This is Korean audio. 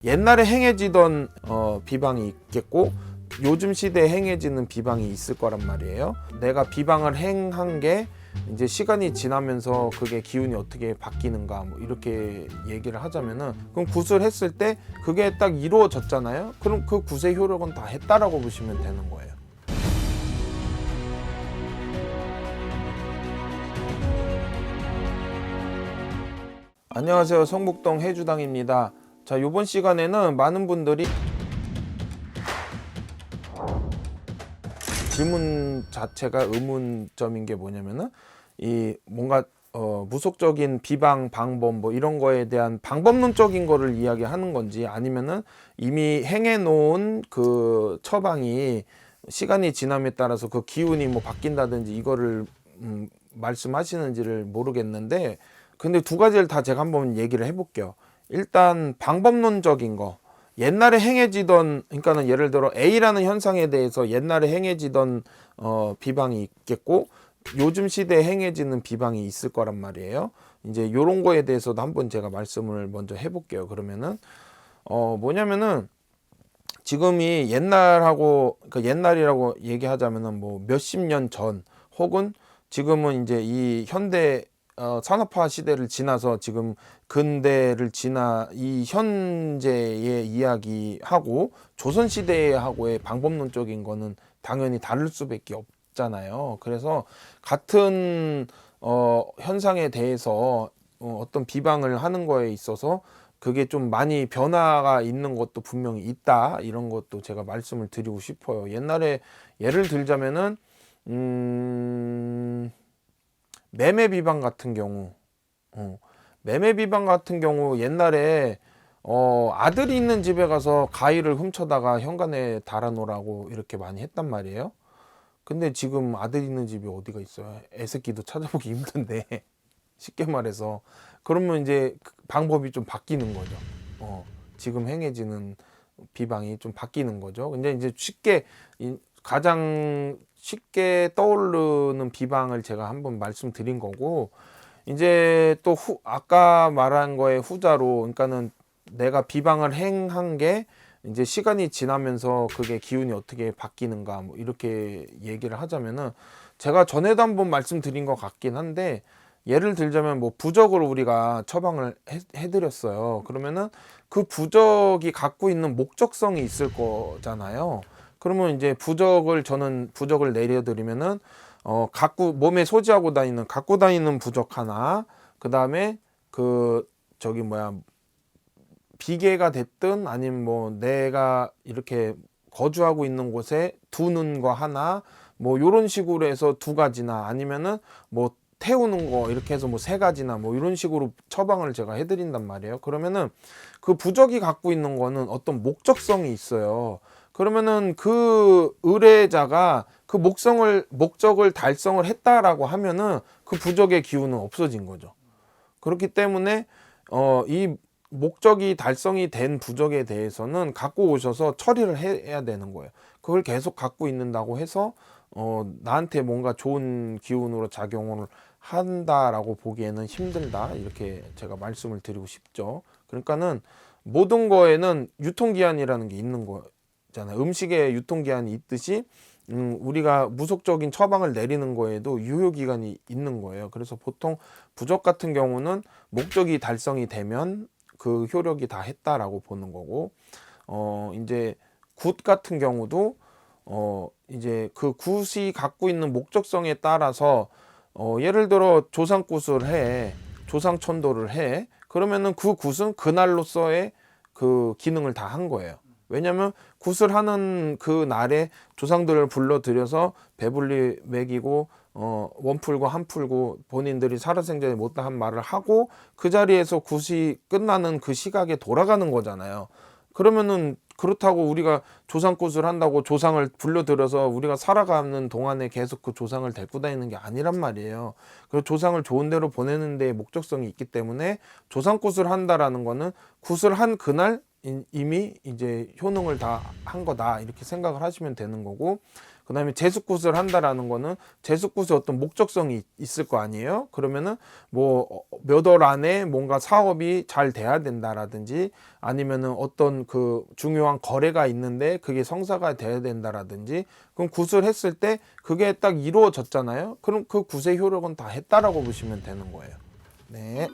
옛날에 행해지던 비방이 있겠고 요즘 시대에 행해지는 비방이 있을 거란 말이에요. 내가 비방을 행한 게 이제 시간이 지나면서 그게 기운이 어떻게 바뀌는가 뭐 이렇게 얘기를 하자면은, 그럼 굿을 했을 때 그게 딱 이루어졌잖아요. 그럼 그 굿의 효력은 다 했다라고 보시면 되는 거예요. 안녕하세요, 성북동 해주당입니다. 자, 이번 시간에는 많은 분들이 질문 자체가 의문점인 게 뭐냐면은, 이 뭔가 무속적인 비방 방법 뭐 이런 거에 대한 방법론적인 거를 이야기하는 건지, 아니면은 이미 행해 놓은 그 처방이 시간이 지남에 따라서 그 기운이 뭐 바뀐다든지 이거를 말씀하시는지를 모르겠는데, 근데 두 가지를 다 제가 한번 얘기를 해볼게요. 일단 방법론적인 거, 옛날에 행해지던, 그러니까는 예를 들어 A라는 현상에 대해서 옛날에 행해지던 비방이 있겠고 요즘 시대에 행해지는 비방이 있을 거란 말이에요. 이제 요런 거에 대해서도 한번 제가 말씀을 먼저 해볼게요. 그러면은 뭐냐면은, 지금이 옛날하고, 그러니까 옛날이라고 얘기하자면은 뭐 몇십 년 전, 혹은 지금은 이제 이 현대 산업화 시대를 지나서 지금 근대를 지나 이 현재의 이야기하고 조선 시대하고의 방법론적인 거는 당연히 다를 수밖에 없잖아요. 그래서 같은 현상에 대해서 어떤 비방을 하는 거에 있어서 그게 좀 많이 변화가 있는 것도 분명히 있다, 이런 것도 제가 말씀을 드리고 싶어요. 옛날에 예를 들자면은 매매 비방 같은 경우, 매매 비방 같은 경우 옛날에 아들이 있는 집에 가서 가위를 훔쳐다가 현관에 달아놓으라고 이렇게 많이 했단 말이에요. 근데 지금 아들 있는 집이 어디가 있어요? 애새끼도 찾아보기 힘든데 쉽게 말해서. 그러면 이제 그 방법이 좀 바뀌는 거죠. 지금 행해지는 비방이 좀 바뀌는 거죠. 근데 이제 가장 쉽게 떠오르는 비방을 제가 한번 말씀드린 거고, 이제 또 아까 말한 거의 후자로, 그러니까는 내가 비방을 행한 게 이제 시간이 지나면서 그게 기운이 어떻게 바뀌는가 뭐 이렇게 얘기를 하자면은, 제가 전에도 한번 말씀드린 것 같긴 한데, 예를 들자면 뭐 부적을 우리가 처방을 해드렸어요. 그러면은 그 부적이 갖고 있는 목적성이 있을 거잖아요. 그러면 이제 저는 부적을 내려드리면은 갖고 다니는 부적 하나, 그 다음에 비계가 됐든 아니면 뭐 내가 이렇게 거주하고 있는 곳에 두는 거 하나, 뭐 요런 식으로 해서 두 가지나, 아니면은 뭐 태우는 거 이렇게 해서 뭐 세 가지나 뭐 이런 식으로 처방을 제가 해드린단 말이에요. 그러면은 그 부적이 갖고 있는 거는 어떤 목적성이 있어요. 그러면은 그 의뢰자가 그 목적을 달성을 했다라고 하면은 그 부적의 기운은 없어진 거죠. 그렇기 때문에 이 목적이 달성이 된 부적에 대해서는 갖고 오셔서 처리를 해야 되는 거예요. 그걸 계속 갖고 있는다고 해서 나한테 뭔가 좋은 기운으로 작용을 한다라고 보기에는 힘들다, 이렇게 제가 말씀을 드리고 싶죠. 그러니까는 모든 거에는 유통기한이라는 게 있는 거잖아요. 음식에 유통기한이 있듯이 우리가 무속적인 처방을 내리는 거에도 유효기간이 있는 거예요. 그래서 보통 부적 같은 경우는 목적이 달성이 되면 그 효력이 다 했다라고 보는 거고, 이제 굿 같은 경우도 이제 그 굿이 갖고 있는 목적성에 따라서 예를 들어 조상천도를 해. 그러면은 그 굿은 그날로서의 그 기능을 다 한 거예요. 왜냐면 굿을 하는 그 날에 조상들을 불러들여서 배불리 먹이고 원풀고 한풀고 본인들이 살아생전에 못한 말을 하고 그 자리에서 굿이 끝나는 그 시각에 돌아가는 거잖아요. 그러면은 그렇다고 우리가 조상굿을 한다고 조상을 불러들여서 우리가 살아가는 동안에 계속 그 조상을 데리고 다니는 게 아니란 말이에요. 그 조상을 좋은 데로 보내는 데 목적성이 있기 때문에 조상굿을 한다라는 거는 굿을 한 그날 이미 이제 효능을 다 한 거다, 이렇게 생각을 하시면 되는 거고, 그다음에 재수굿을 한다라는 거는 재수굿의 어떤 목적성이 있을 거 아니에요. 그러면은 뭐 몇 월 안에 뭔가 사업이 잘 돼야 된다라든지 아니면은 어떤 그 중요한 거래가 있는데 그게 성사가 돼야 된다라든지, 그럼 굿을 했을 때 그게 딱 이루어졌잖아요. 그럼 그 굿의 효력은 다 했다라고 보시면 되는 거예요. 네.